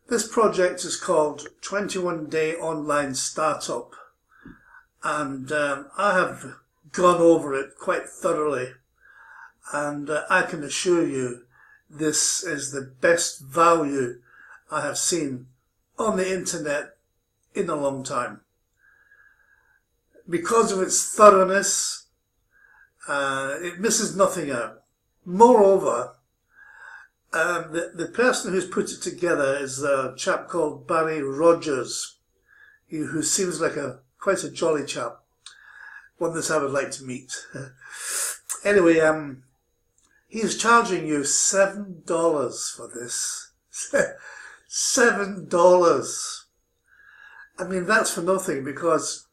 This project is called 21 Day Online Startup, and I have gone over it quite thoroughly, and I can assure you this is the best value I have seen on the internet in a long time. Because of its thoroughness, it misses nothing out. Moreover, the person who's put it together is a chap called Barry Rogers, who seems like quite a jolly chap, one that I would like to meet. Anyway, he's charging you $7 for this. $7. I mean, that's for nothing, because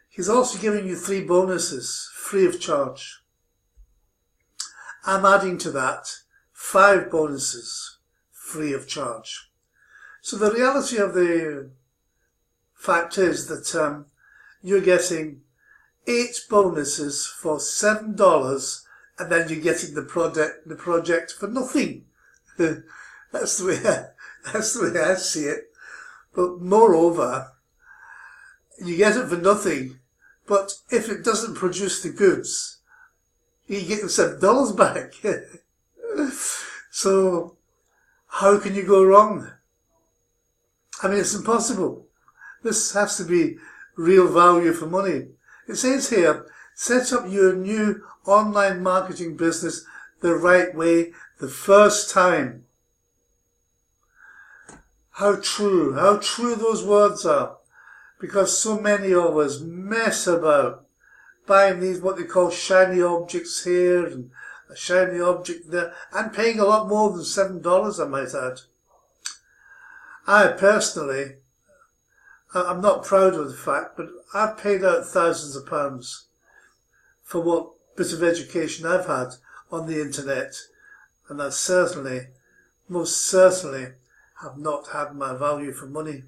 he's also giving you 3 bonuses free of charge. I'm adding to that 5 bonuses free of charge. So the reality of the fact is that you're getting 8 bonuses for $7, and then you're getting the project for nothing. That's the way I see it. But moreover, you get it for nothing. But if it doesn't produce the goods, you get the $7 back. So how can you go wrong? I mean, it's impossible. This has to be real value for money. It says here, set up your new online marketing business the right way the first time. How true those words are. Because so many of us mess about buying these, what they call shiny objects here and a shiny object there, and paying a lot more than $7, I might add. I personally, I'm not proud of the fact, but I've paid out thousands of pounds for what bit of education I've had on the internet, and I certainly, most certainly, have not had my value for money.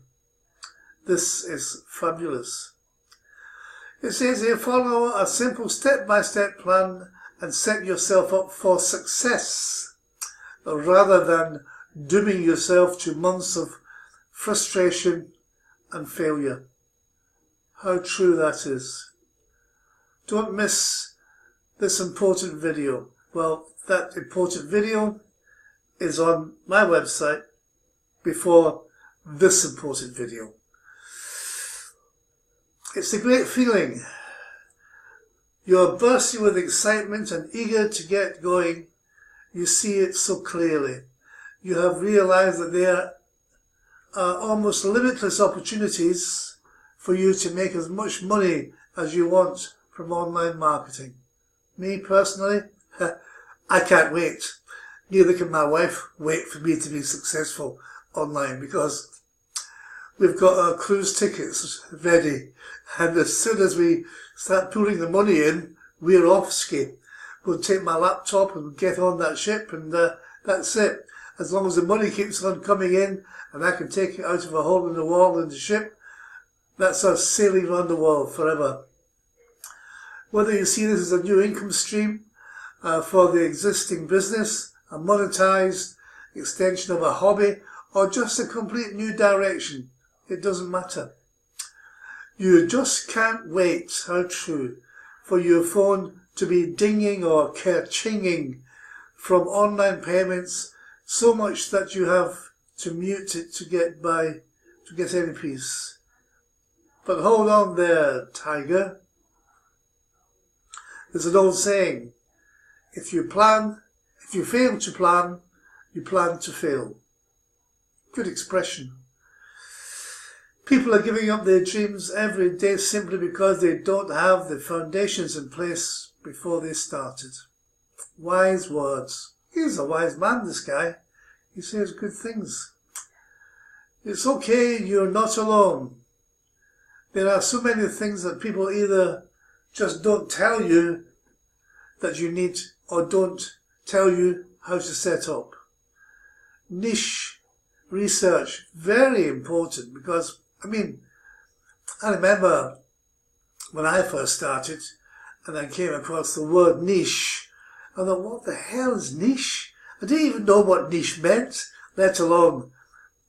This is fabulous. It says here, follow a simple step-by-step plan and set yourself up for success, rather than dooming yourself to months of frustration and failure. How true that is. Don't miss this important video. Well, that important video is on my website before this important video. It's a great feeling. You're bursting with excitement and eager to get going. You see it so clearly. You have realized that there are almost limitless opportunities for you to make as much money as you want from online marketing. Me personally, I can't wait. Neither can my wife wait for me to be successful online, because we've got our cruise tickets ready, and as soon as we start pulling the money in, we're off ski. We'll take my laptop and get on that ship, and that's it. As long as the money keeps on coming in and I can take it out of a hole in the wall in the ship, that's us sailing around the world forever. Whether you see this as a new income stream for the existing business, a monetized extension of a hobby, or just a complete new direction, it doesn't matter. You just can't wait, how true, for your phone to be dinging or ka-chinging from online payments, so much that you have to mute it to get any peace. But hold on there, tiger. There's an old saying, if you fail to plan, you plan to fail. Good expression. People are giving up their dreams every day simply because they don't have the foundations in place before they started. Wise words. He's a wise man, this guy. He says good things. It's okay, you're not alone. There are so many things that people either just don't tell you that you need, or don't tell you how to set up. Niche research, very important, because, I mean, I remember when I first started and I came across the word niche, I thought, what the hell is niche? I didn't even know what niche meant, let alone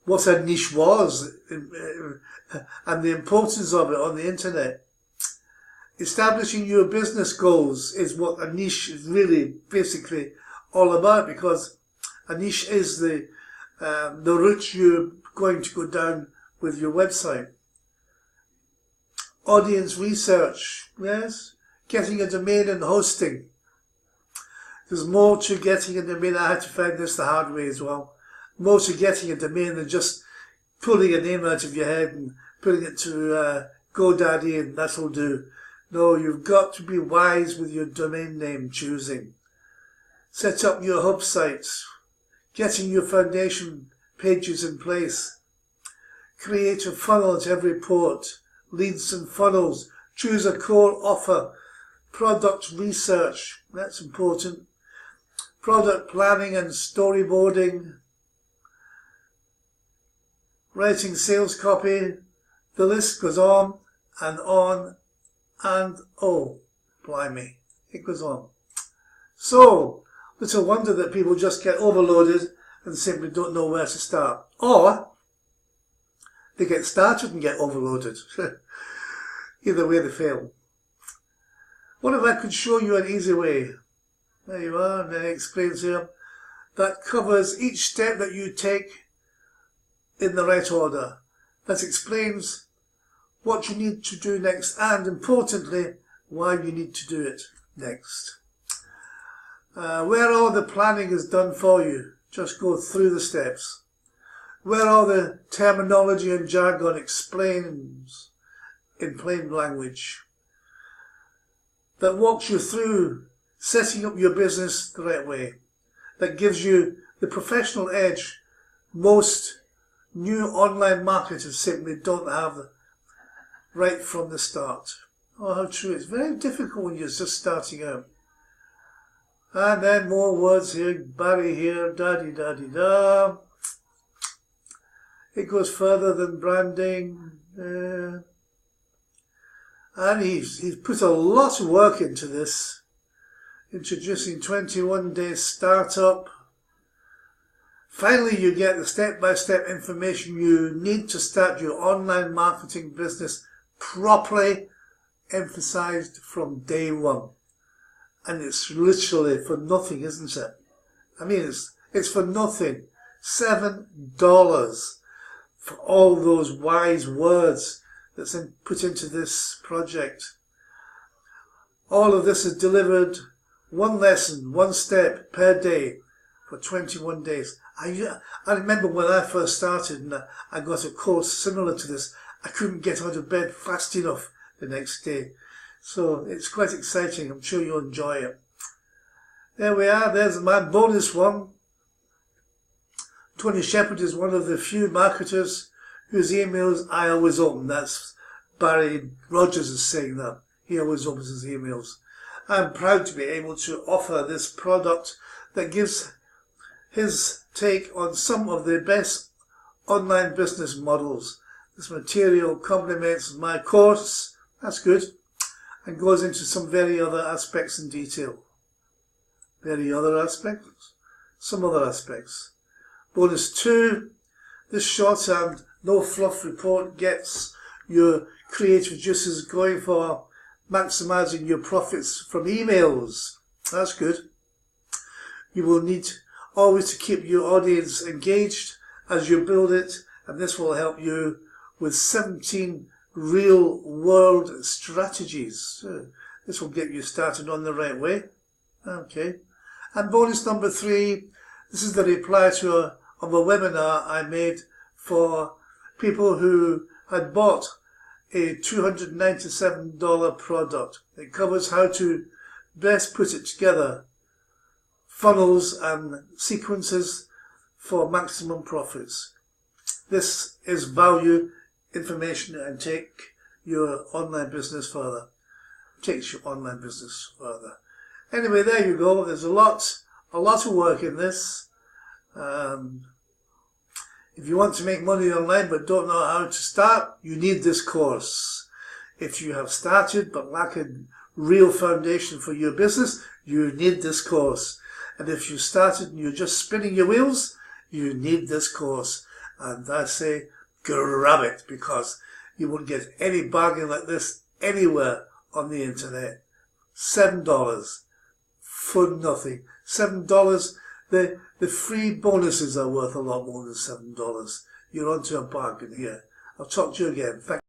what a niche was and the importance of it on the internet. Establishing your business goals is what a niche is really basically all about, because a niche is the route you're going to go down with your website. Audience research, yes, getting a domain and hosting. There's more to getting a domain. I had to find this the hard way as well. More to getting a domain than just pulling a name out of your head and putting it to GoDaddy and that'll do. No, you've got to be wise with your domain name choosing. Set up your hub sites. Getting your foundation pages in place. Create a funnel at every port. Leads and funnels. Choose a core offer. Product research. That's important. Product planning and storyboarding. Writing sales copy. The list goes on and on and oh, blimey, it goes on. So, little wonder that people just get overloaded and simply don't know where to start. Or they get started and get overloaded. Either way they fail. What if I could show you an easy way? There you are, and then it explains here. That covers each step that you take in the right order. That explains what you need to do next, and importantly, why you need to do it next. Where all the planning is done for you, just go through the steps. Where all the terminology and jargon explains in plain language. That walks you through setting up your business the right way. That gives you the professional edge most new online marketers simply don't have right from the start. Oh, how true. It's very difficult when you're just starting out. And then more words here. Barry here. Da-de-da-de-da. It goes further than branding. And he's put a lot of work into this. Introducing 21-day startup. Finally, you get the step-by-step information you need to start your online marketing business properly, emphasized from day one. And it's literally for nothing, isn't it? I mean, it's for nothing. $7 for all those wise words that's put into this project. All of this is delivered one lesson, one step per day for 21 days. I remember when I first started and I got a course similar to this, I couldn't get out of bed fast enough the next day. So it's quite exciting. I'm sure you'll enjoy it. There we are. There's my bonus one. Tony Shepard is one of the few marketers whose emails I always open. That's Barry Rogers is saying that. He always opens his emails. I'm proud to be able to offer this product that gives his take on some of the best online business models. This material complements my course, that's good, and goes into some very other aspects in detail. Very other aspects? Some other aspects. Bonus 2, this short and no fluff report gets your creative juices going for maximizing your profits from emails. That's good. You will need always to keep your audience engaged as you build it, and this will help you with 17 real world strategies. This will get you started on the right way. Okay. And bonus number 3, this is the reply to a webinar I made for people who had bought a $297 product. It covers how to best put it together, funnels and sequences for maximum profits. This is value information and take your online business further. Takes your online business further. Anyway, there you go. There's a lot of work in this. If you want to make money online but don't know how to start, you need this course. If you have started but lack a real foundation for your business, you need this course. And if you started and you're just spinning your wheels, you need this course. And I say, grab it, because you won't get any bargain like this anywhere on the internet. $7 for nothing. $7, the free bonuses are worth a lot more than $7. You're onto a bargain here. I'll talk to you again. Thank